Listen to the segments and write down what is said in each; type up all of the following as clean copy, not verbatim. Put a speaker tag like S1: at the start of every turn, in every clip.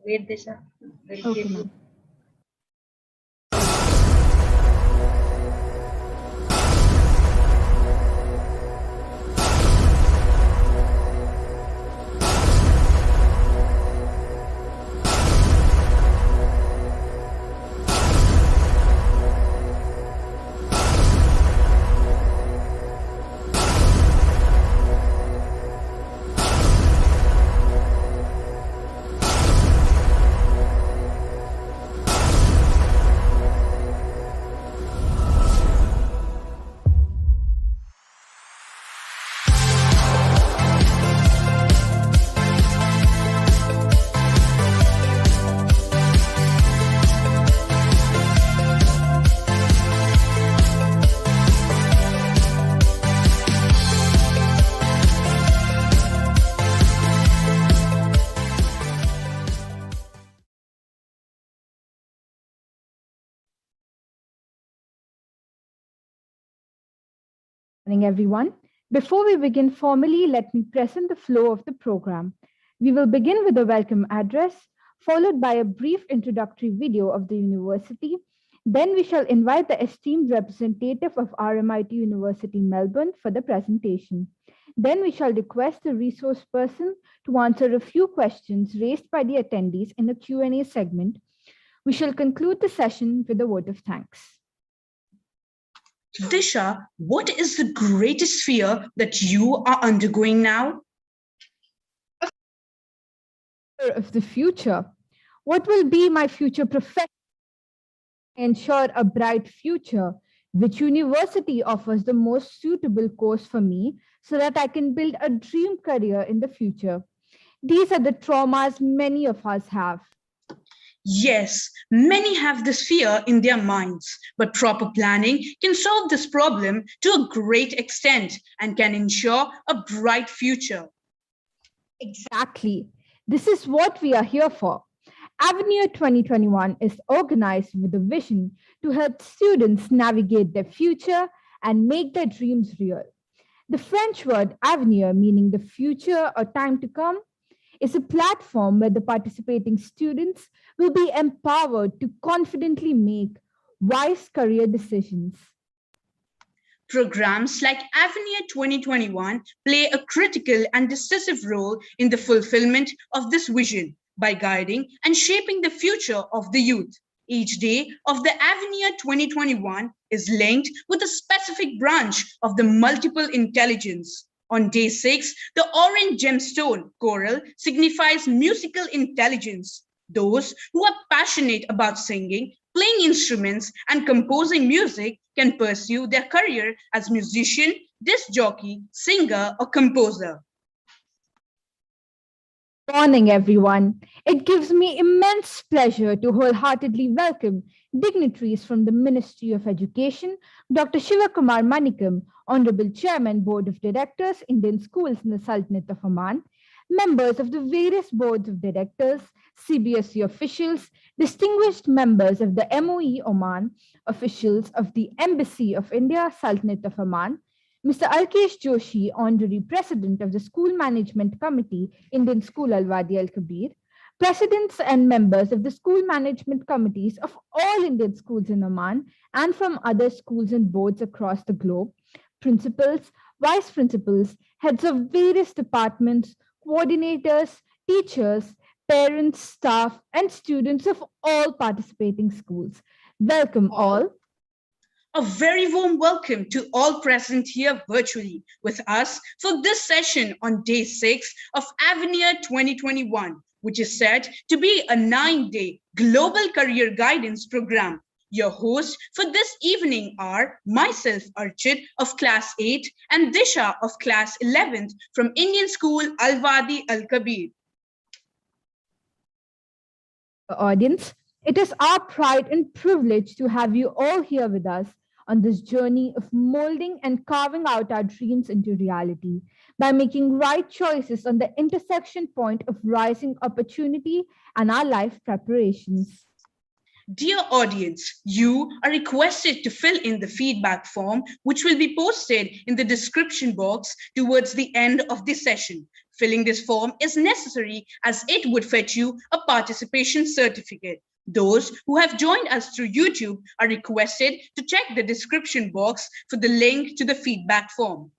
S1: Wait, Disha. We'll
S2: Okay,
S1: give you.
S2: ma'am. Morning, everyone. Before we begin formally, let me present the flow of the program. We will begin with a welcome address, followed by a brief introductory video of the university. Then we shall invite the esteemed representative of RMIT University, Melbourne for the presentation. Then we shall request the resource person to answer a few questions raised by the attendees in the Q&A segment. We shall conclude the session with a vote of thanks.
S3: Disha, what is the greatest fear that you are undergoing now?
S2: Of the future. What will be my future profession? Ensure a bright future. Which university offers the most suitable course for me so that I can build a dream career in the future? These are the traumas many of us have.
S3: Yes, many have this fear in their minds, but proper planning can solve this problem to a great extent and can ensure a bright future.
S2: Exactly. This is what we are here for. Avenue 2021 is organized with a vision to help students navigate their future and make their dreams real. The French word avenir, meaning the future or time to come, is a platform where the participating students will be empowered to confidently make wise career decisions.
S3: Programs like Avenir 2021 play a critical and decisive role in the fulfillment of this vision by guiding and shaping the future of the youth. Each day of the Avenir 2021 is linked with a specific branch of the multiple intelligence. On day 6, the orange gemstone coral signifies musical intelligence. Those who are passionate about singing, playing instruments, and composing music can pursue their career as musician, disc jockey, singer, or composer.
S2: Morning, everyone. It gives me immense pleasure to wholeheartedly welcome dignitaries from the Ministry of Education, Dr. Shivakumar Manikam, Honorable Chairman, Board of Directors, Indian Schools in the Sultanate of Oman, members of the various boards of directors, CBSE officials, distinguished members of the MOE Oman, officials of the Embassy of India, Sultanate of Oman, Mr. Alkesh Joshi, Honorary President of the School Management Committee, Indian School Al-Wadi Al-Kabir, presidents and members of the school management committees of all Indian schools in Oman and from other schools and boards across the globe, principals, vice principals, heads of various departments, coordinators, teachers, parents, staff, and students of all participating schools. Welcome all.
S3: A very warm welcome to all present here virtually with us for this session on day 6 of Avenir 2021, which is set to be a 9-day global career guidance program. Your hosts for this evening are myself, Archit of Class 8 and Disha of Class 11th from Indian School Al-Wadi Al-Kabir.
S2: Audience, it is our pride and privilege to have you all here with us on this journey of molding and carving out our dreams into reality by making right choices on the intersection point of rising opportunity and our life preparations.
S3: Dear audience, you are requested to fill in the feedback form, which will be posted in the description box towards the end of the session. Filling this form is necessary as it would fetch you a participation certificate. Those who have joined us through YouTube are requested to check the description box for the link to the feedback form.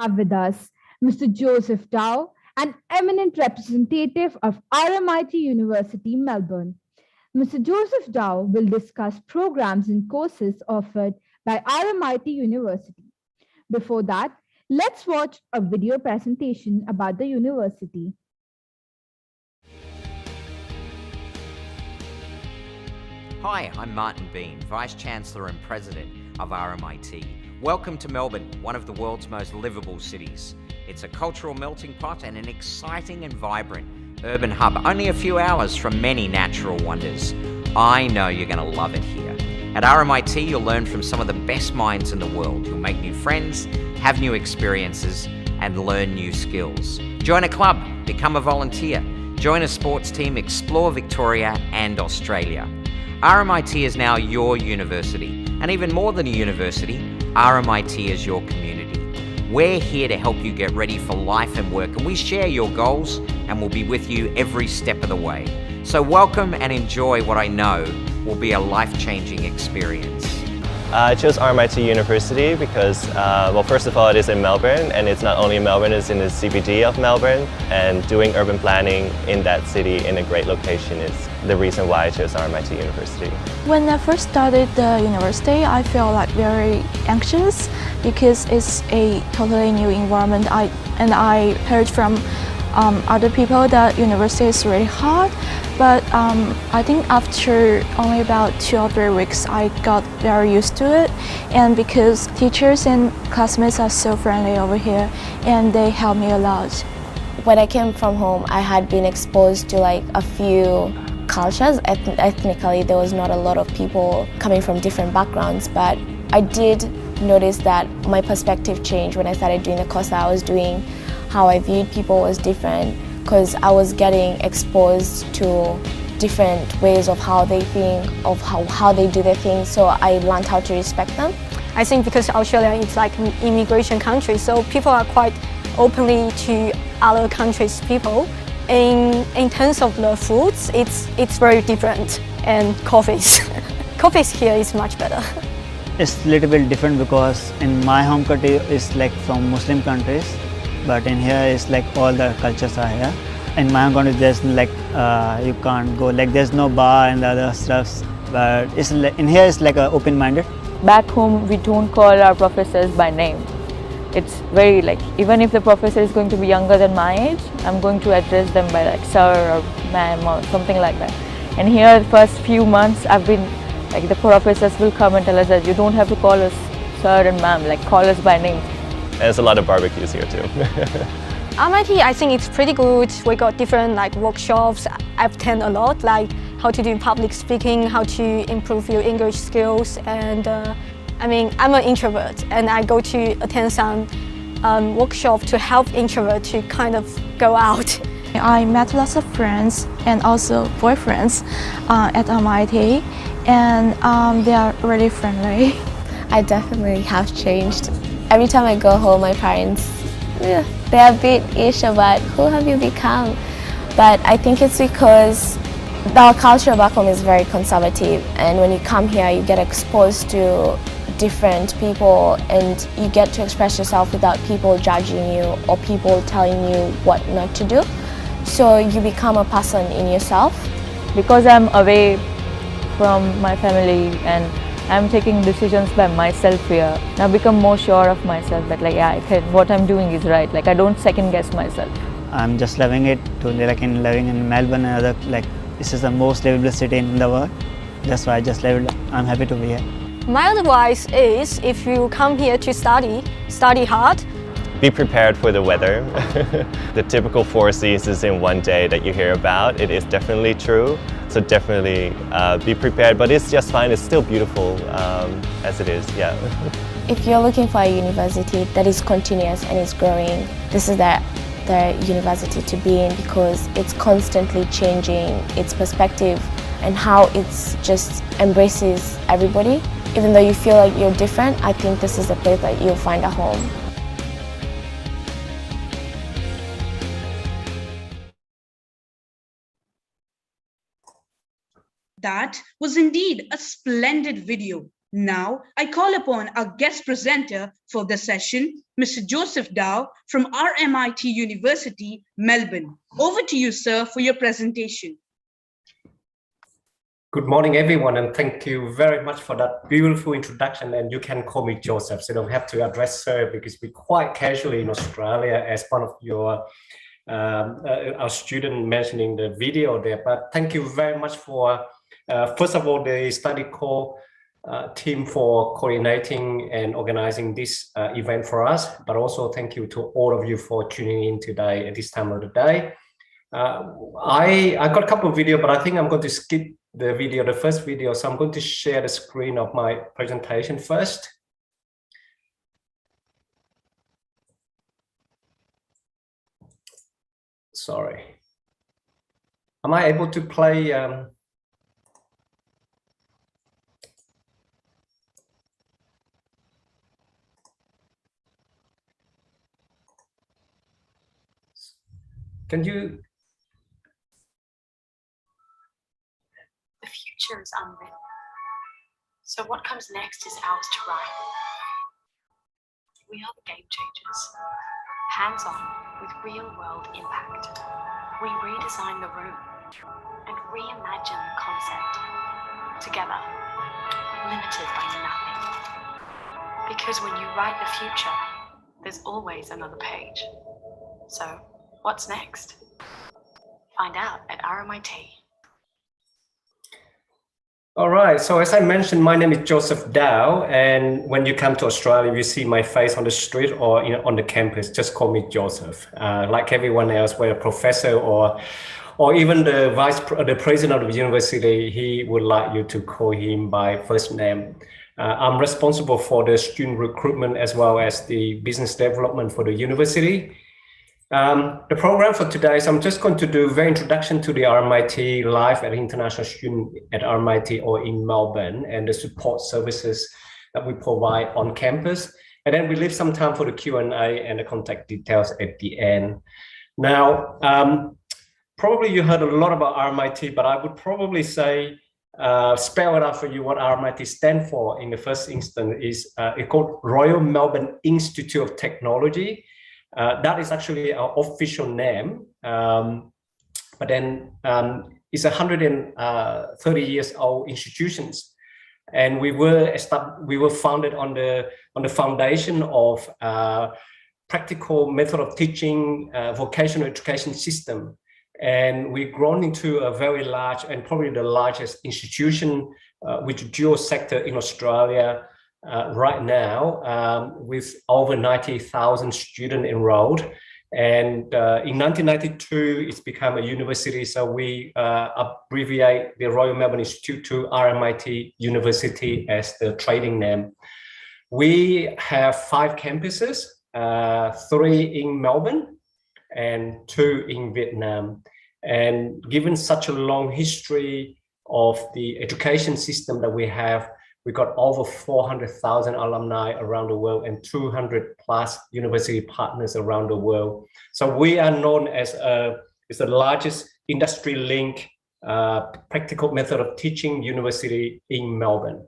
S2: Have with us Mr. Joseph Dow, an eminent representative of RMIT University, Melbourne. Mr. Joseph Dow will discuss programs and courses offered by RMIT University. Before that, let's watch a video presentation about the university.
S1: Hi, I'm Martin Bean, Vice Chancellor and President of RMIT. Welcome to Melbourne, one of the world's most livable cities. It's a cultural melting pot and an exciting and vibrant urban hub, only a few hours from many natural wonders. I know you're going to love it here. At RMIT, you'll learn from some of the best minds in the world. You'll make new friends, have new experiences, and learn new skills. Join a club, become a volunteer, join a sports team, explore Victoria and Australia. RMIT is now your university, and even more than a university, RMIT is your community. We're here to help you get ready for life and work, and we share your goals and will be with you every step of the way. So welcome and enjoy what I know will be a life-changing experience.
S4: I chose RMIT University because, well, first of all, it is in Melbourne, and it's not only in Melbourne, it's in the CBD of Melbourne, and doing urban planning in that city in a great location is the reason why I chose RMIT University.
S5: When I first started the university, I felt like very anxious because it's a totally new environment. I heard from other people that university is really hard, but I think after only about 2 or 3 weeks, I got very used to it. And because teachers and classmates are so friendly over here, and they help me a lot.
S6: When I came from home, I had been exposed to like a few cultures. Ethnically, there was not a lot of people coming from different backgrounds, but I did notice that my perspective changed when I started doing the course that I was doing. How I viewed people was different because I was getting exposed to different ways of how they think, of how they do their things, so I learned how to respect them.
S5: I think because Australia is like an immigration country, so people are quite openly to other countries' people. In terms of the foods, it's very different, and coffees. Coffees here is much better.
S7: It's a little bit different because in my home country it's like from Muslim countries, but in here it's like all the cultures are here. In my home country there's like you can't go, like there's no bar and the other stuffs, but it's like, in here it's like open-minded.
S8: Back home we don't call our professors by name. It's very like, even if the professor is going to be younger than my age, I'm going to address them by like sir or ma'am or something like that. And here the first few months I've been like, the professors will come and tell us that you don't have to call us sir and ma'am, like call us by name.
S4: And there's a lot of barbecues here too.
S5: RMIT, I think it's pretty good. We got different like workshops. I've attended a lot, like how to do public speaking, how to improve your English skills, and I mean, I'm an introvert, and I go to attend some workshop to help introverts to kind of go out. I met lots of friends and also boyfriends at RMIT, and they are really friendly.
S6: I definitely have changed. Every time I go home, my parents, they're a bit ish about who have you become? But I think it's because our culture back home is very conservative, and when you come here, you get exposed to different people and you get to express yourself without people judging you or people telling you what not to do. So you become a person in yourself.
S8: Because I'm away from my family and I'm taking decisions by myself here, I've become more sure of myself that like, yeah, what I'm doing is right. Like I don't second guess myself.
S7: I'm just loving it, living in Melbourne, and other, like this is the most livable city in the world. That's why I just love it. I'm happy to be here.
S5: My advice is, if you come here to study hard.
S4: Be prepared for the weather. The typical 4 seasons in one day that you hear about, it is definitely true. So definitely be prepared, but it's just fine. It's still beautiful as it is, yeah.
S6: If you're looking for a university that is continuous and is growing, this is the better university to be in because it's constantly changing its perspective and how it's just embraces everybody. Even though you feel like you're different, I think this is a place that you'll find a home.
S3: That was indeed a splendid video. Now, I call upon our guest presenter for the session, Mr. Joseph Dow from RMIT University, Melbourne. Over to you, sir, for your presentation.
S9: Good morning, everyone, and thank you very much for that beautiful introduction. And you can call me Joseph, so you don't have to address sir because we're quite casually in Australia as one of your our student mentioning the video there. But thank you very much for first of all the Studyco team for coordinating and organizing this event for us. But also thank you to all of you for tuning in today at this time of the day. I got a couple of videos, but I think I'm going to skip the video, the first video. So I'm going to share the screen of my presentation first. Sorry. Am I able to play? Can you?
S10: The future is unwritten. So what comes next is ours to write. We are the game changers. Hands-on with real-world impact. We redesign the room and reimagine the concept. Together, limited by nothing. Because when you write the future, there's always another page. So, what's next? Find out at RMIT.
S9: All right, so as I mentioned, my name is Joseph Dow, and when you come to Australia, if you see my face on the street or on the campus, just call me Joseph. Like everyone else, whether a professor or even the president of the university, he would like you to call him by first name. I'm responsible for the student recruitment as well as the business development for the university. The program for today is I'm just going to do a very introduction to the RMIT Life at International Student at RMIT or in Melbourne and the support services that we provide on campus. And then we leave some time for the Q&A and the contact details at the end. Now, probably you heard a lot about RMIT, but I would probably say, spell it out for you what RMIT stands for in the first instance is it's called Royal Melbourne Institute of Technology. That is actually our official name, but then it's 130 years old institutions, and we were founded on the foundation of practical method of teaching, vocational education system, and we've grown into a very large and probably the largest institution with dual sector in Australia. Right now, with over 90,000 students enrolled, and in 1992 it's become a university, so we abbreviate the Royal Melbourne Institute to RMIT University as the trading name. We have 5 campuses, 3 in Melbourne and 2 in Vietnam, and given such a long history of the education system that we have, we got over 400,000 alumni around the world and 200 plus university partners around the world. So we are known as the largest industry link practical method of teaching university in Melbourne.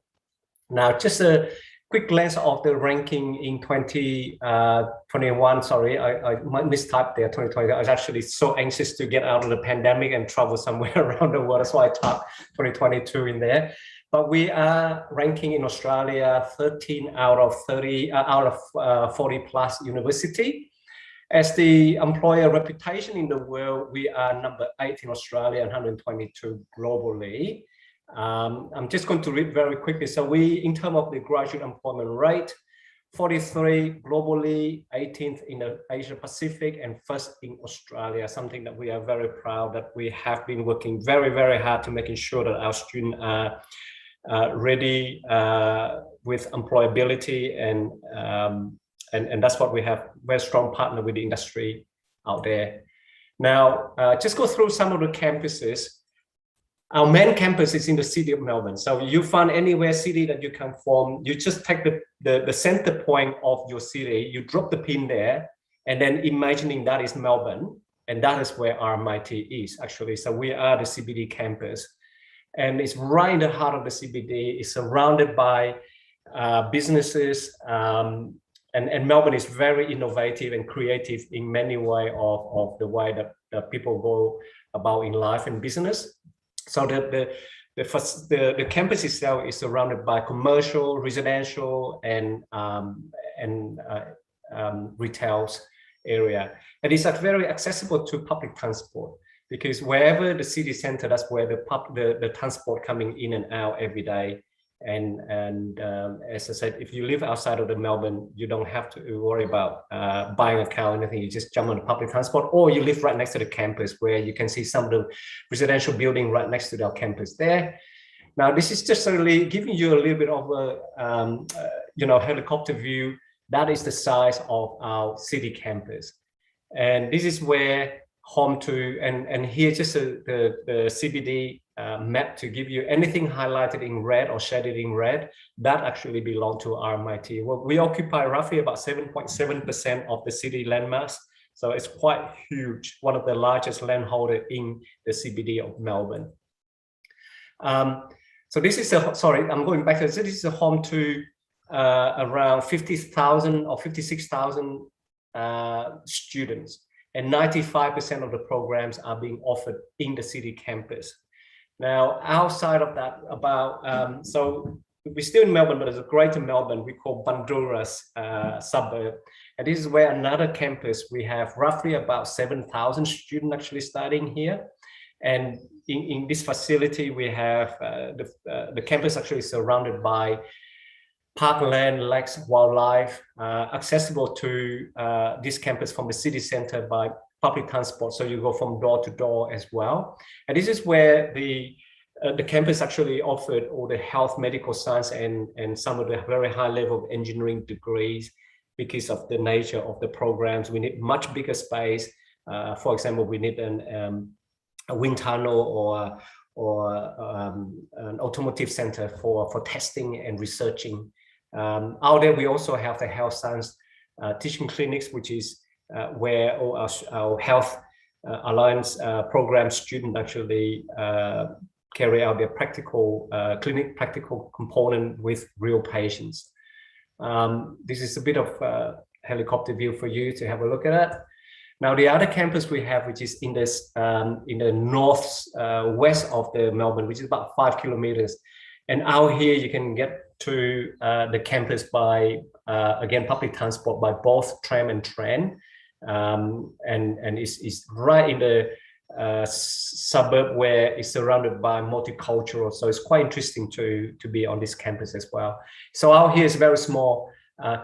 S9: Now, just a quick glance of the ranking in 2021. Sorry, I mistyped there, 2020. I was actually so anxious to get out of the pandemic and travel somewhere around the world. That's why I typed 2022 in there. But we are ranking in Australia 13 out of 40 plus university. As the employer reputation in the world, we are number 8 in Australia and 122 globally. I'm just going to read very quickly. So we, in terms of the graduate employment rate, 43 globally, 18th in the Asia Pacific, and first in Australia, something that we are very proud that we have been working very, very hard to making sure that our students are ready with employability, and that's what we have, very strong partner with the industry out there. Now, just go through some of the campuses. Our main campus is in the city of Melbourne. So you find anywhere city that you come from, you just take the center point of your city, you drop the pin there, and then imagining that is Melbourne, and that is where RMIT is actually. So we are the CBD campus, and it's right in the heart of the CBD. It's surrounded by businesses, and Melbourne is very innovative and creative in many ways of the way that people go about in life and business. So the campus itself is surrounded by commercial, residential, and retail area, and it's very accessible to public transport, because wherever the city center, that's where the transport coming in and out every day. And as I said, if you live outside of the Melbourne, you don't have to worry about buying a car or anything. You just jump on the public transport, or you live right next to the campus, where you can see some of the residential building right next to our campus there. Now, this is just really giving you a little bit of a helicopter view. That is the size of our city campus, and this is where home to, and here just the CBD map to give you anything highlighted in red or shaded in red, that actually belong to RMIT. Well, we occupy roughly about 7.7% of the city landmass, so it's quite huge, one of the largest landholder in the CBD of Melbourne. So this is I'm going back. So this is a home to around 50,000 or 56,000 students, and 95% of the programs are being offered in the city campus. Now, outside of that, so we're still in Melbourne, but there's a greater Melbourne we call Bundora's suburb. And this is where another campus, we have roughly about 7,000 students actually studying here. And in this facility, we have the campus actually surrounded by parkland, lakes, wildlife, accessible to this campus from the city center by public transport. So you go from door to door as well. And this is where the campus actually offered all the health, medical science, and some of the very high level of engineering degrees. Because of the nature of the programs, we need much bigger space. For example, we need a wind tunnel or an automotive center for testing and researching. Out there, we also have the health science teaching clinics, which is where all our health alliance program students actually carry out their practical practical component with real patients. This is a bit of a helicopter view for you to have a look at it. Now, the other campus we have, which is in the north west of the Melbourne, which is about 5 kilometers. And out here, you can get to the campus by, again, public transport by both tram and train. And it's right in the suburb where it's surrounded by multicultural. So it's quite interesting to be on this campus as well. So out here is very small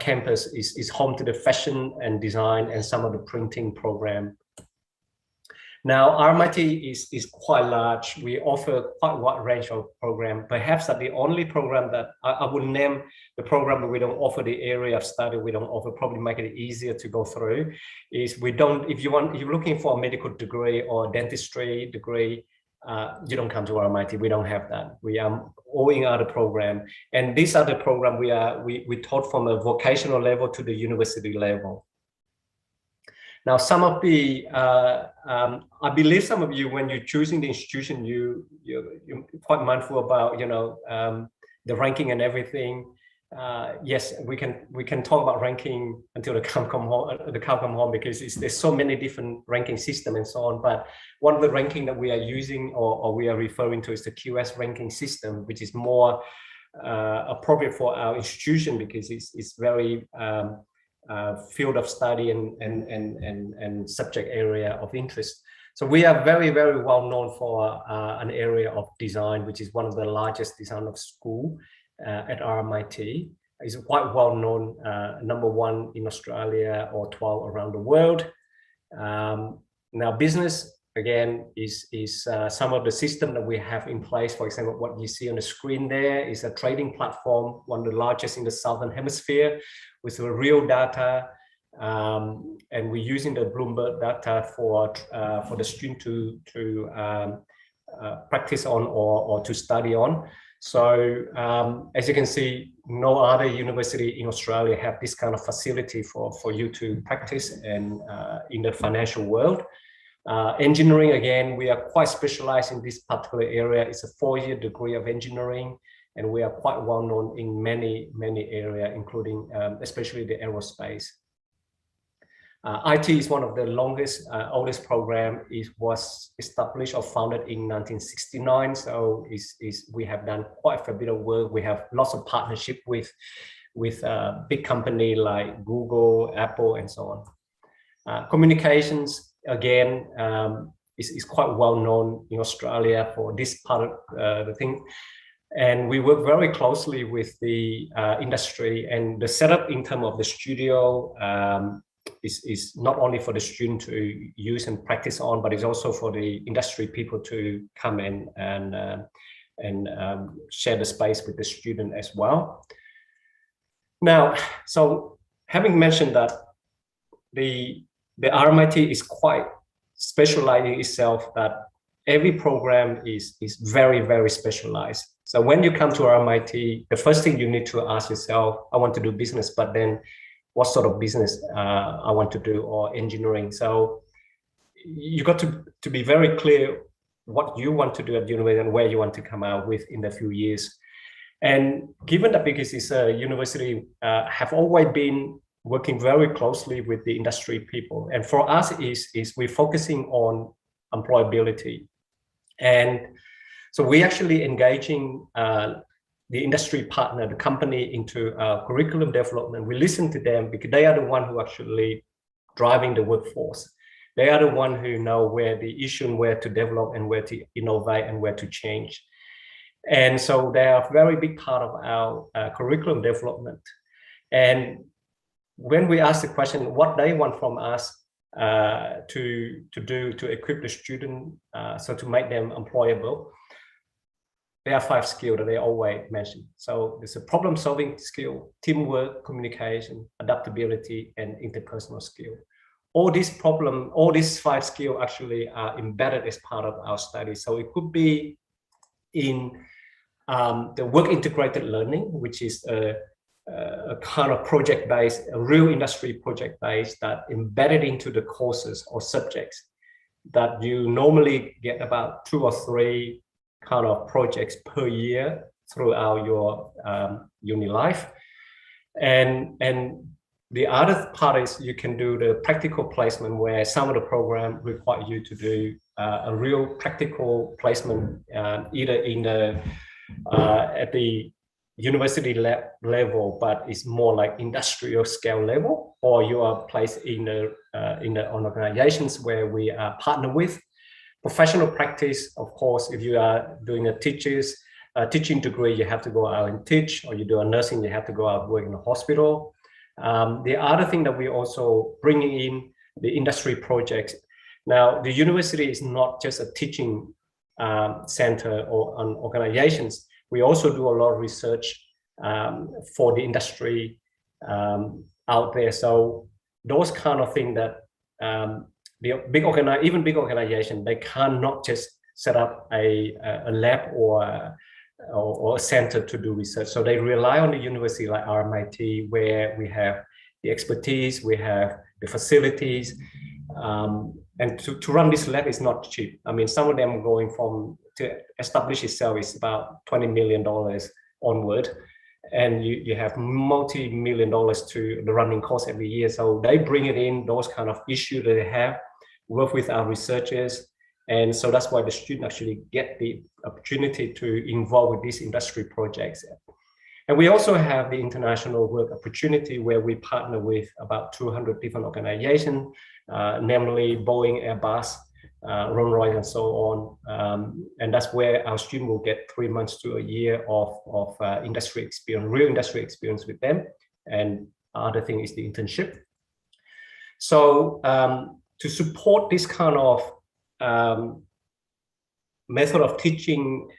S9: campus, is home to the fashion and design and some of the printing program. Now, RMIT is quite large. We offer quite a wide range of programs. Perhaps that the only program that I would name the program that we don't offer the area of study, we don't offer, probably make it easier to go through, is we don't, if you're looking for a medical degree or dentistry degree, you don't come to RMIT. We don't have that. We are all in other program. And these other program we taught from a vocational level to the university level. Now, some of the, I believe some of you, when you're choosing the institution, you're quite mindful about, the ranking and everything. Yes, we can talk about ranking until the cow come home, because there's so many different ranking systems and so on. But one of the ranking that we are using or we are referring to is the QS ranking system, which is more appropriate for our institution because it's very field of study and subject area of interest. So we are very, very well known for an area of design, which is one of the largest design of school at RMIT. It's quite well known, #1 in Australia or 12 around the world. Now, business again is some of the system that we have in place. For example, what you see on the screen there is a trading platform, one of the largest in the Southern Hemisphere, with the real data And we're using the Bloomberg data for the student to practice on or to study on. So as you can see, no other university in Australia have this kind of facility for you to practice and in the financial world. Engineering, again, we are quite specialized in this particular area. It's a 4-year degree of engineering, and we are quite well known in many areas, including especially the aerospace. IT is one of the longest, oldest program. It was established or founded in 1969. So we have done quite a fair bit of work. We have lots of partnership with big company like Google, Apple, and so on. Communications, again, is quite well known in Australia for this part of the thing. And we work very closely with the industry, and the setup in terms of the studio is not only for the student to use and practice on, but it's also for the industry people to come in and share the space with the student as well. Now, so having mentioned that, the RMIT is quite specializing itself, that every program is very specialized. So when you come to RMIT, the first thing you need to ask yourself, I want to do business, but then what sort of business I want to do, or engineering. So you got to be very clear what you want to do at university and where you want to come out with in a few years. And given that, because it's a university, have always been working very closely with the industry people. And for us is we're focusing on employability. And so we're actually engaging the industry partner, the company, into curriculum development. We listen to them because they are the one who actually driving the workforce. They are the one who know where the issue and where to develop and where to innovate and where to change. And so they are a very big part of our curriculum development. And when we ask the question what they want from us to do to equip the student, so to make them employable, there are 5 skills that they always mention. So there's a problem-solving skill, teamwork, communication, adaptability, and interpersonal skill. All these 5 skills actually are embedded as part of our study. So it could be in the work-integrated learning, which is a kind of project-based, a real industry project-based that embedded into the courses or subjects that you normally get about 2 or 3 kind of projects per year throughout your uni life. And the other part is you can do the practical placement, where some of the program require you to do a real practical placement, either in the at the university level, but it's more like industrial scale level, or you are placed in the organizations where we are partner with. Professional practice, of course, if you are doing a teaching degree, you have to go out and teach, or you do a nursing, you have to go out and work in a hospital. The other thing that we also bringing in the industry projects. Now, the university is not just a teaching center or on organizations. We also do a lot of research for the industry out there. So those kind of things that even big organization, they cannot just set up a lab or a center to do research. So they rely on the university like RMIT, where we have the expertise, we have the facilities, and to run this lab is not cheap. I mean, some of them going to establish itself is about $20 million onward, and you have multi-million dollars to the running costs every year. So they bring it in, those kind of issues that they have, work with our researchers. And so that's why the student actually get the opportunity to involve with these industry projects. And we also have the international work opportunity, where we partner with about 200 different organizations, namely Boeing, Airbus, Rolls-Royce, and so on. And that's where our student will get 3 months to a year of industry experience, real industry experience with them. And other thing is the internship. So to support this kind of method of teaching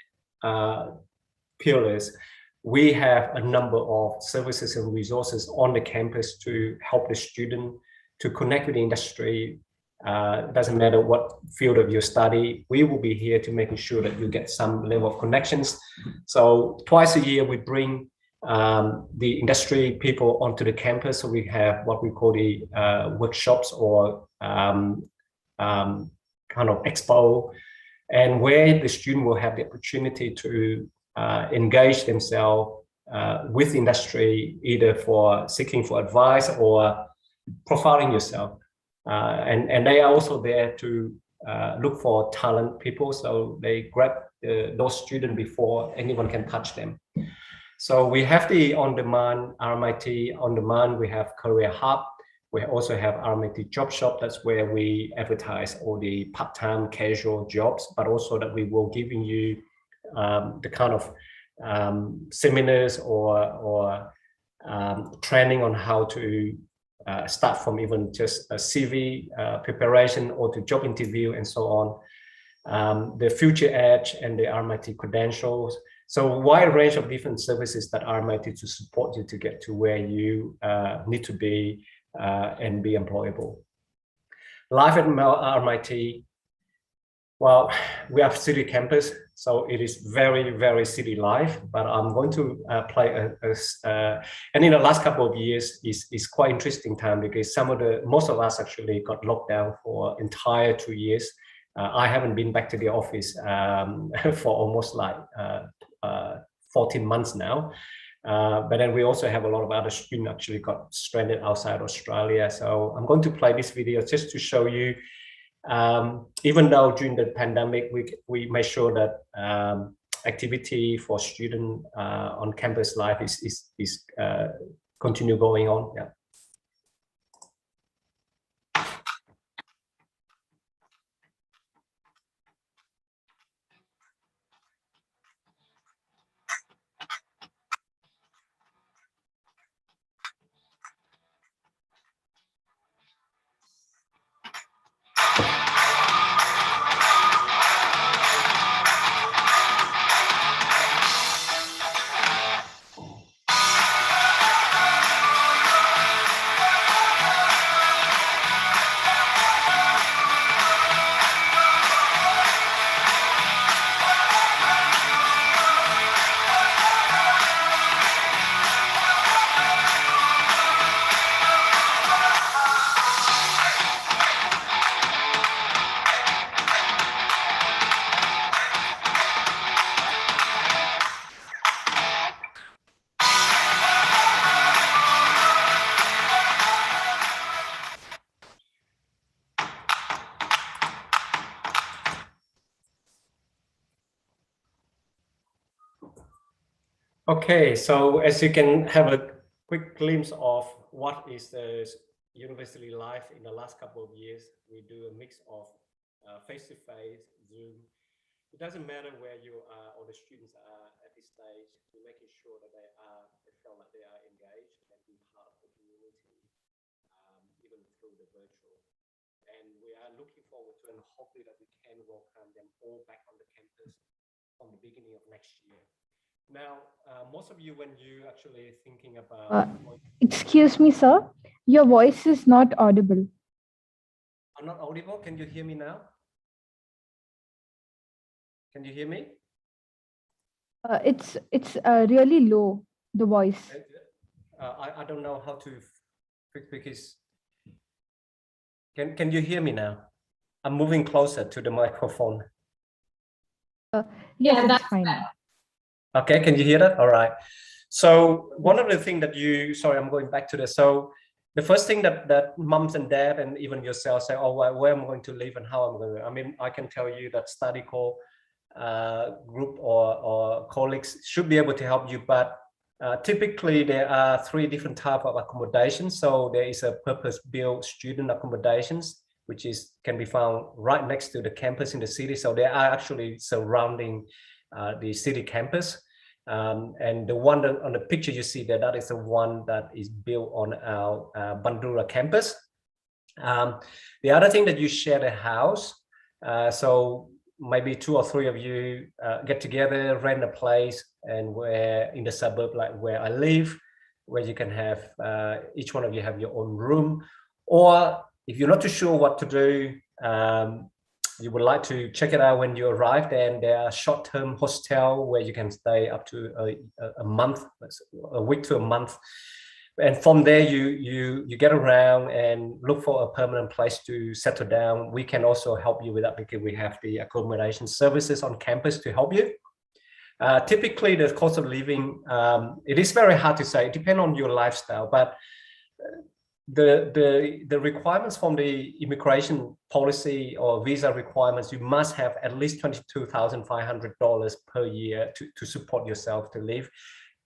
S9: pillars, we have a number of services and resources on the campus to help the student to connect with the industry. Doesn't matter what field of your study, we will be here to making sure that you get some level of connections. So twice a year, we bring the industry people onto the campus. So we have what we call the workshops or kind of expo, and where the student will have the opportunity to engage themselves with industry, either for seeking for advice or profiling yourself. And they are also there to look for talent people. So they grab those students before anyone can touch them. So we have the on-demand RMIT on-demand. We have Career Hub. We also have RMIT Job Shop. That's where we advertise all the part-time casual jobs, but also that we will giving you the kind of seminars or training on how to start from even just a CV preparation or to job interview and so on. The Future Edge and the RMIT credentials. So a wide range of different services that RMIT to support you to get to where you need to be and be employable. Life at RMIT, well, we have city campus, so it is very, very city life, but I'm going to play and in the last couple of years is quite interesting time because most of us actually got locked down for entire 2 years. I haven't been back to the office for almost like 14 months now. But then we also have a lot of other students actually got stranded outside Australia. So I'm going to play this video just to show you, even though during the pandemic, we made sure that activity for student on campus life is continue going on. Yeah. Okay, so as you can have a quick glimpse of what is the university life in the last couple of years, we do a mix of face-to-face, Zoom. It doesn't matter where you are or the students are at this stage, we're making sure that they feel like they are engaged and being part of the community, even through the virtual. And we are looking forward to and hopefully that we can welcome them all back on the campus from the beginning of next year. Now, most of you, when you actually thinking about...
S2: excuse me, sir. Your voice is not audible.
S9: I'm not audible. Can you hear me now? Can you hear me?
S2: It's really low, the voice.
S9: I don't know how to fix because... Can you hear me now? I'm moving closer to the microphone.
S2: Yes, it's fine.
S9: Okay, can you hear that? All right. So one of the things that sorry, I'm going back to this. So the first thing that moms and dad and even yourself say, oh, where I'm going to live and how I'm going to, I mean, I can tell you that Studyco group or colleagues should be able to help you, but typically there are 3 different types of accommodations. So there is a purpose-built student accommodations, which can be found right next to the campus in the city. So they are actually surrounding the city campus, and the one on the picture you see there, that is the one that is built on our Bandura campus. The other thing that you share the house, so maybe 2 or 3 of you get together, rent a place, and where in the suburb, like where I live, where you can have each one of you have your own room. Or if you're not too sure what to do, you would like to check it out when you arrive, then there are short-term hostel where you can stay up to a month, a week to a month. And from there, you get around and look for a permanent place to settle down. We can also help you with that because we have the accommodation services on campus to help you. Typically, the cost of living, it is very hard to say. It depends on your lifestyle, but the requirements from the immigration policy or visa requirements, you must have at least $22,500 per year to support yourself to live,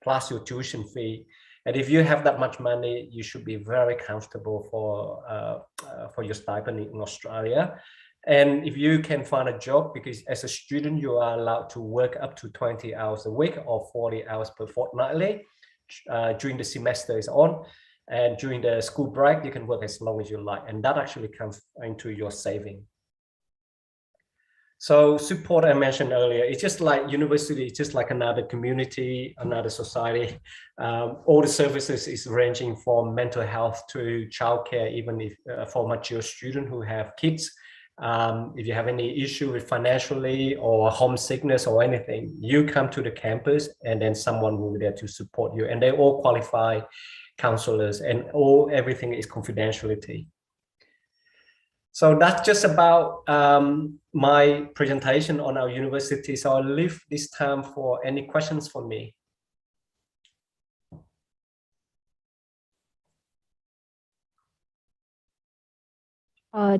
S9: plus your tuition fee. And if you have that much money, you should be very comfortable for your stipend in Australia. And if you can find a job, because as a student, you are allowed to work up to 20 hours a week or 40 hours per fortnightly during the semester is on. And during the school break, you can work as long as you like. And that actually comes into your saving. So support I mentioned earlier, it's just like university, it's just like another community, another society. All the services is ranging from mental health to childcare, even if for mature students who have kids. If you have any issue with financially or homesickness or anything, you come to the campus and then someone will be there to support you. And they all qualify counselors, and everything is confidentiality. So that's just about my presentation on our university. So I'll leave this time for any questions for me.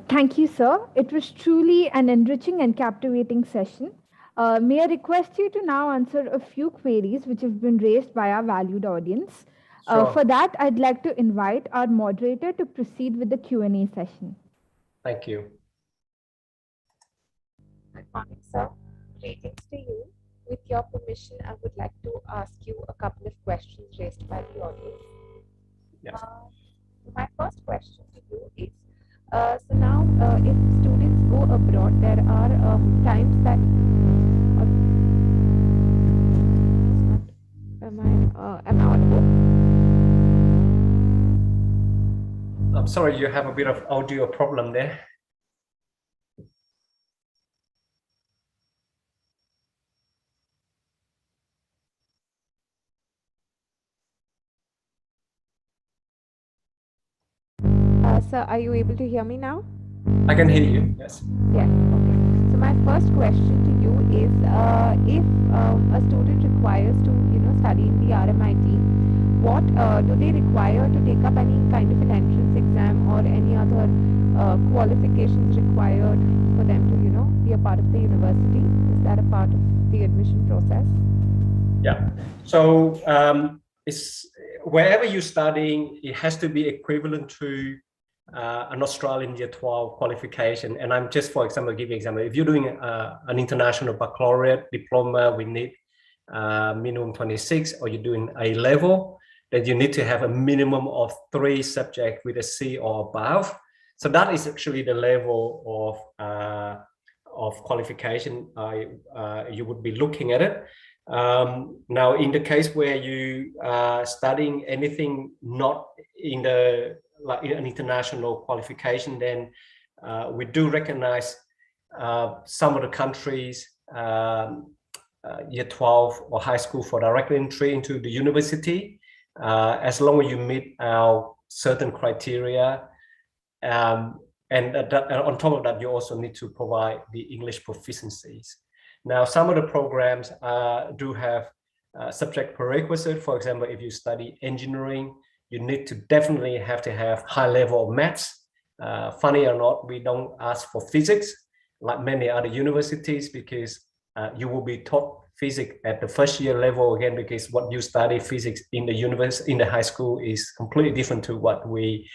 S2: Thank you, sir. It was truly an enriching and captivating session. May I request you to now answer a few queries which have been raised by our valued audience.
S9: Sure.
S2: For that, I'd like to invite our moderator to proceed with the Q&A session.
S9: Thank you.
S11: Good morning, sir. Greetings to you. With your permission, I would like to ask you a couple of questions raised by the audience.
S9: Yes.
S11: My first question to you is, so now if students go abroad, there are times that am I audible?
S9: I'm sorry, you have a bit of audio problem there.
S11: Sir, are you able to hear me now?
S9: I can hear you, yes.
S11: Yeah, okay. So my first question to you is, if a student requires to, study in the RMIT, what do they require to take up any kind of an entrance exam or any other qualifications required for them to, be a part of the university? Is that a part of the admission process?
S9: Yeah. So it's wherever you're studying, it has to be equivalent to an Australian Year 12 qualification. And I'm just, for example, give you an example. If you're doing an international baccalaureate diploma, we need minimum 26, or you're doing A level, then you need to have a minimum of 3 subjects with a C or above. So that is actually the level of qualification you would be looking at it. Now, in the case where you are studying anything not in the like an international qualification, then we do recognize some of the countries Year 12 or high school for direct entry into the university, as long as you meet our certain criteria. And on top of that, you also need to provide the English proficiencies. Now, some of the programs do have subject prerequisite. For example, if you study engineering, you need to definitely have to have high level of maths. Funny or not, we don't ask for physics like many other universities, because you will be taught physics at the first year level again, because what you study physics in the university, in the high school, is completely different to what we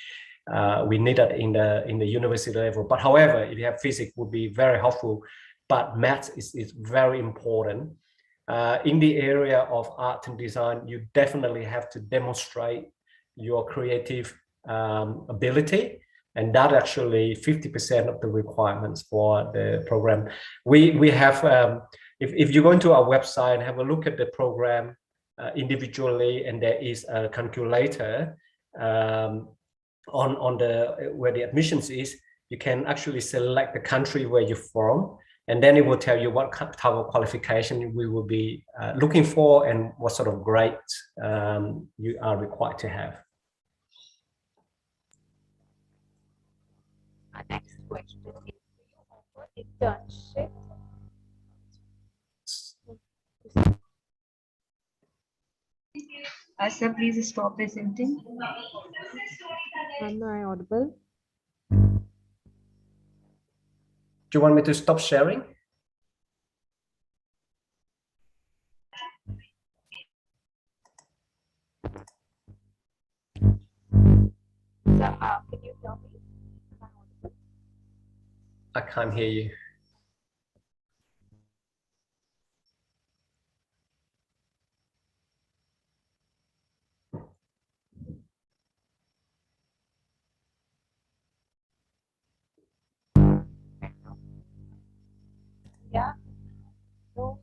S9: needed in the university level. But however, if you have physics, would be very helpful. But maths is very important. In the area of art and design, you definitely have to demonstrate your creative ability. And that actually 50% of the requirements for the program. We have, if you go into our website, have a look at the program individually, and there is a calculator on the where the admissions is. You can actually select the country where you're from, and then it will tell you what type of qualification we will be looking for and what sort of grades you are required to have.
S11: Our next question is, do you offer internship?
S3: Asa, please stop presenting.
S11: Am I audible?
S9: Do you want me to stop sharing?
S11: So, can you tell me? Am I audible?
S9: I can't hear you.
S11: Yeah. No.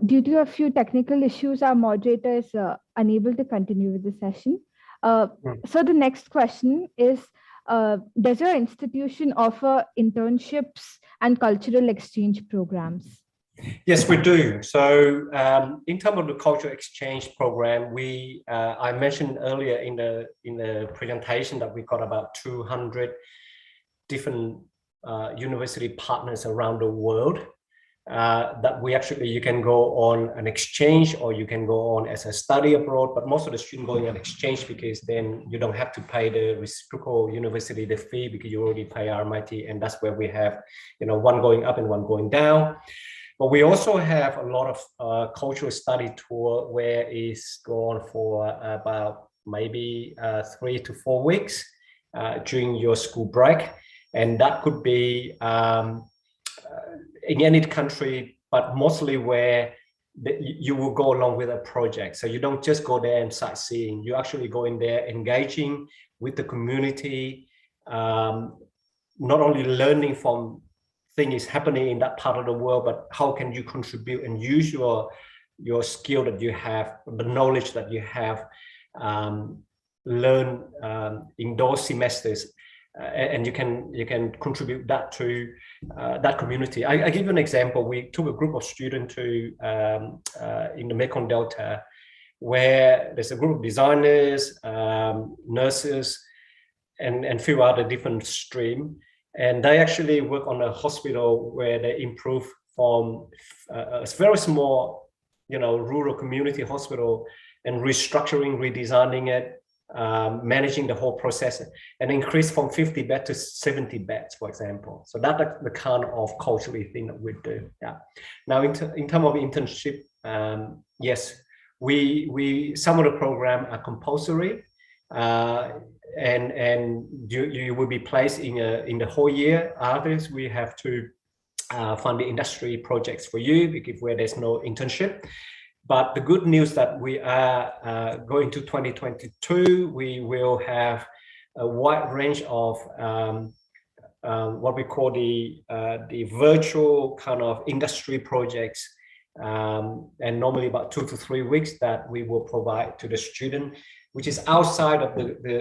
S2: Due to a few technical issues, our moderator is unable to continue with the session. So the next question is, does your institution offer internships and cultural exchange programs?
S9: Yes, we do. So in terms of the cultural exchange program, I mentioned earlier in the presentation that we got about 200 different university partners around the world. That you can go on an exchange, or you can go on as a study abroad, but most of the students going on exchange, because then you don't have to pay the reciprocal university the fee, because you already pay RMIT, and that's where we have, one going up and one going down. But we also have a lot of cultural study tour where it's gone for about maybe 3 to 4 weeks during your school break, and that could be in any country, but mostly where you will go along with a project. So you don't just go there and sightseeing. You actually go in there engaging with the community, not only learning from things happening in that part of the world, but how can you contribute and use your skill that you have, the knowledge that you have, learn in those semesters. And you can contribute that to that community. I give you an example. We took a group of students to in the Mekong Delta, where there's a group of designers, nurses, and few other different streams, and they actually work on a hospital where they improve from a very small, rural community hospital, and restructuring, redesigning it, managing the whole process, and increase from 50 beds to 70 beds, for example. So that's the kind of cultural thing that we do. Yeah. Now, in terms of internship, yes, we some of the program are compulsory, and you will be placed in the whole year. Others we have to fund the industry projects for you, because where there's no internship. But the good news that we are going to 2022, we will have a wide range of what we call the virtual kind of industry projects, and normally about 2 to 3 weeks that we will provide to the student, which is outside of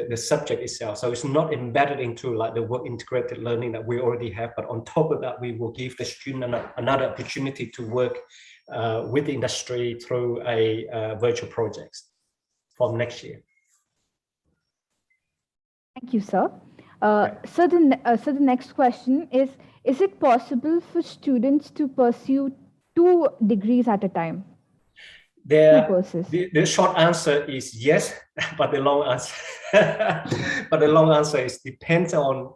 S9: the subject itself. So it's not embedded into like the work integrated learning that we already have, but on top of that, we will give the student another opportunity to work with the industry through a virtual projects from next year.
S2: Thank you, sir. So the next question is it possible for students to pursue 2 degrees at a time? Two courses.
S9: The short answer is yes, but the long answer is depends on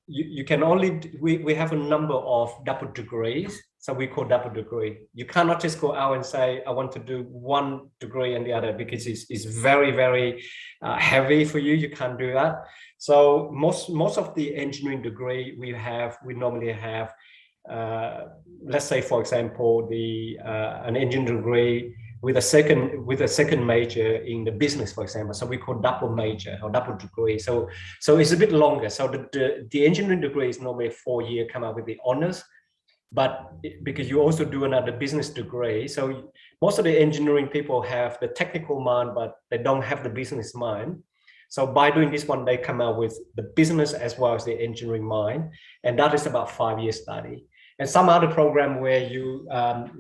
S9: you can only we have a number of double degrees, so we call double degree. You cannot just go out and say I want to do one degree and the other, because it's very heavy for you. You can't do that. So most of the engineering degree we normally have. Let's say, for example, an engineering degree with a second major in the business, for example. So we call double major or double degree. So it's a bit longer. So the engineering degree is normally 4 years, come out with the honors, but because you also do another business degree. So most of the engineering people have the technical mind, but they don't have the business mind. So by doing this one, they come out with the business as well as the engineering mind, and that is about 5 years study. And some other program where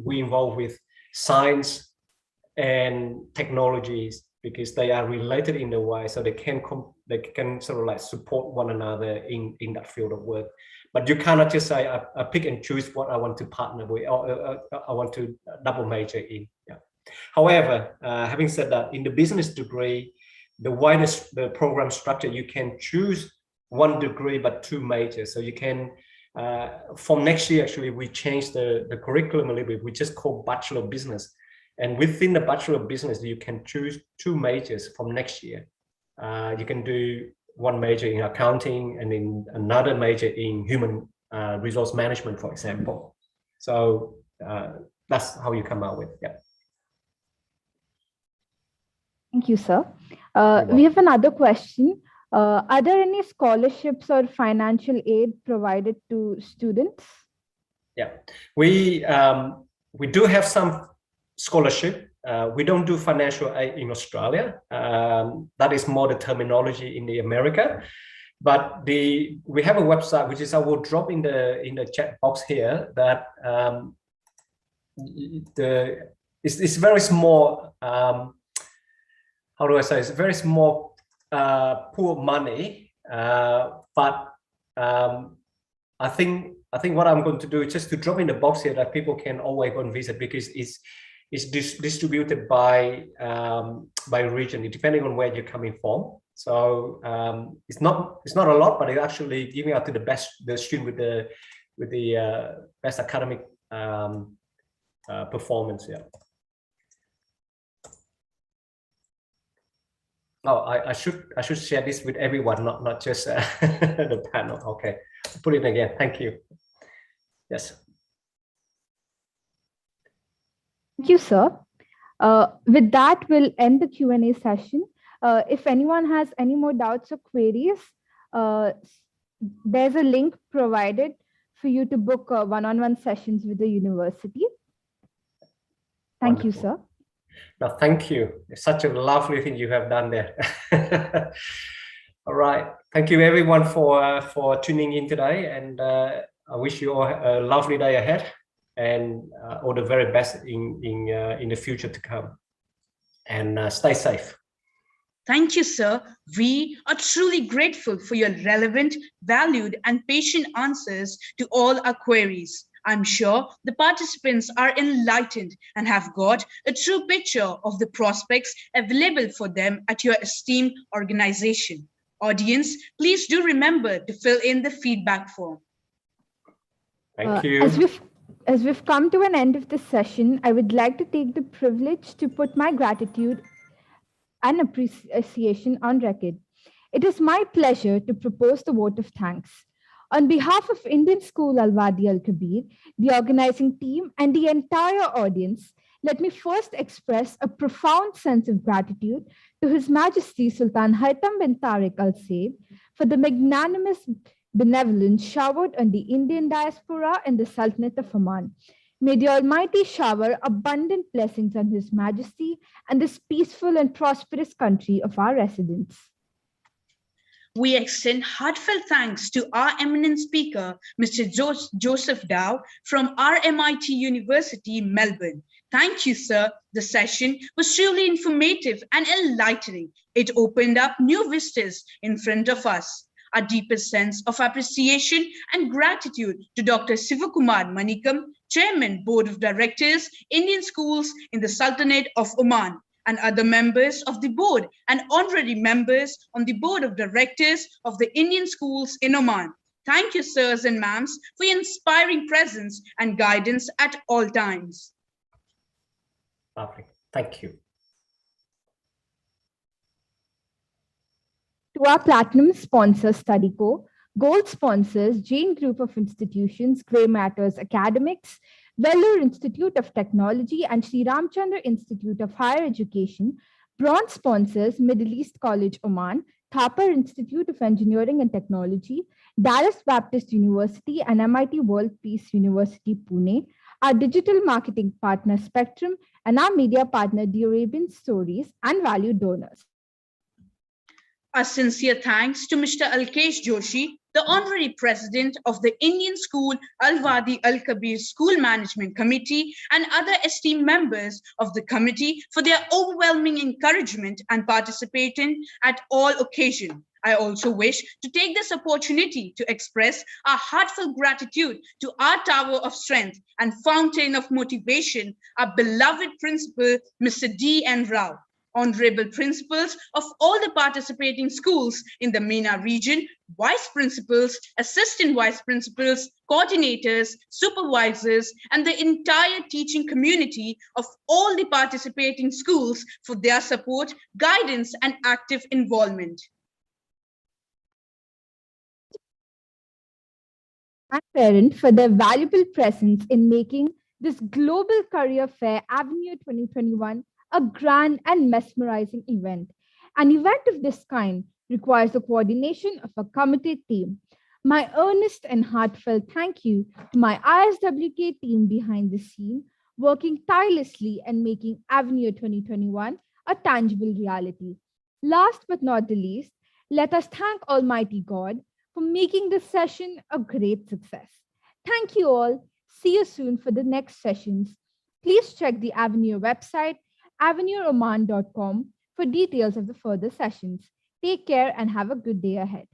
S9: we involve with science and technologies, because they are related in a way, so they can sort of like support one another in that field of work. But you cannot just say I pick and choose what I want to partner with, or I want to double major in. Yeah. However, having said that, in the business degree, the program structure, you can choose one degree but 2 majors. So you can from next year, actually, we changed the curriculum a little bit. We just call Bachelor of Business. And within the Bachelor of Business, you can choose 2 majors from next year. You can do one major in accounting and then another major in human resource management, for example. So that's how you come out with, yeah.
S2: Thank you, sir. We have another question. Are there any scholarships or financial aid provided to students?
S9: Yeah, we do have some scholarship. We don't do financial aid in Australia. That is more the terminology in the America. But we have a website, which is I will drop in the chat box here, that it's very small. How do I say? It's very small pool of money, but I think what I'm going to do is just to drop in the box here that people can always go and visit, because it's distributed by region, depending on where you're coming from. So it's not a lot, but it's actually giving out to the student with the best academic performance. Yeah. Oh, I should share this with everyone, not just the panel. Okay, I'll put it again. Thank you. Yes.
S2: Thank you, sir. With that, we'll end the Q&A session. If anyone has any more doubts or queries, there's a link provided for you to book one-on-one sessions with the university. Thank you, sir.
S9: No, thank you. It's such a lovely thing you have done there. All right. Thank you, everyone, for tuning in today, and I wish you all a lovely day ahead, and all the very best in the future to come. And stay safe.
S3: Thank you, sir. We are truly grateful for your relevant, valued, and patient answers to all our queries. I'm sure the participants are enlightened and have got a true picture of the prospects available for them at your esteemed organization. Audience, please do remember to fill in the feedback form.
S9: Thank you.
S2: As we've come to an end of this session, I would like to take the privilege to put my gratitude and appreciation on record. It is my pleasure to propose the vote of thanks. On behalf of Indian School Al-Wadi Al-Kabir, the organizing team, and the entire audience, let me first express a profound sense of gratitude to His Majesty Sultan Haytham bin Tariq Al Said for the magnanimous benevolence showered on the Indian diaspora and the Sultanate of Oman. May the Almighty shower abundant blessings on His Majesty and this peaceful and prosperous country of our residents.
S3: We extend heartfelt thanks to our eminent speaker, Mr. Joseph Dow from RMIT University, Melbourne. Thank you, sir. The session was truly informative and enlightening. It opened up new vistas in front of us. Our deepest sense of appreciation and gratitude to Dr. Sivakumar Manikam, Chairman, Board of Directors, Indian Schools in the Sultanate of Oman, and other members of the board and honorary members on the Board of Directors of the Indian Schools in Oman. Thank you, sirs and ma'ams, for your inspiring presence and guidance at all times.
S9: Lovely. Thank you.
S2: To our platinum sponsor, Studyco, gold sponsors, Jain Group of Institutions, Grey Matters Academics, Vellore Institute of Technology, and Sri Ramchandra Institute of Higher Education, bronze sponsors, Middle East College, Oman, Thapar Institute of Engineering and Technology, Dallas Baptist University, and MIT World Peace University, Pune, our digital marketing partner, Spectrum, and our media partner, The Arabian Stories, and valued donors.
S3: A sincere thanks to Mr. Alkesh Joshi, the Honorary President of the Indian School Al-Wadi Al-Kabir School Management Committee, and other esteemed members of the committee for their overwhelming encouragement and participation at all occasions. I also wish to take this opportunity to express our heartfelt gratitude to our tower of strength and fountain of motivation, our beloved principal, Mr. D.N. Rao. Honorable principals of all the participating schools in the MENA region, vice principals, assistant vice principals, coordinators, supervisors, and the entire teaching community of all the participating schools for their support, guidance, and active involvement.
S2: And parent for their valuable presence in making this Global Career Fair Avenue 2021 a grand and mesmerizing event. An event of this kind requires the coordination of a committed team. My earnest and heartfelt thank you to my ISWK team behind the scene, working tirelessly and making Avenue 2021 a tangible reality. Last but not the least, let us thank Almighty God for making this session a great success. Thank you all. See you soon for the next sessions. Please check the Avenue website, avenueoman.com, for details of the further sessions. Take care and have a good day ahead.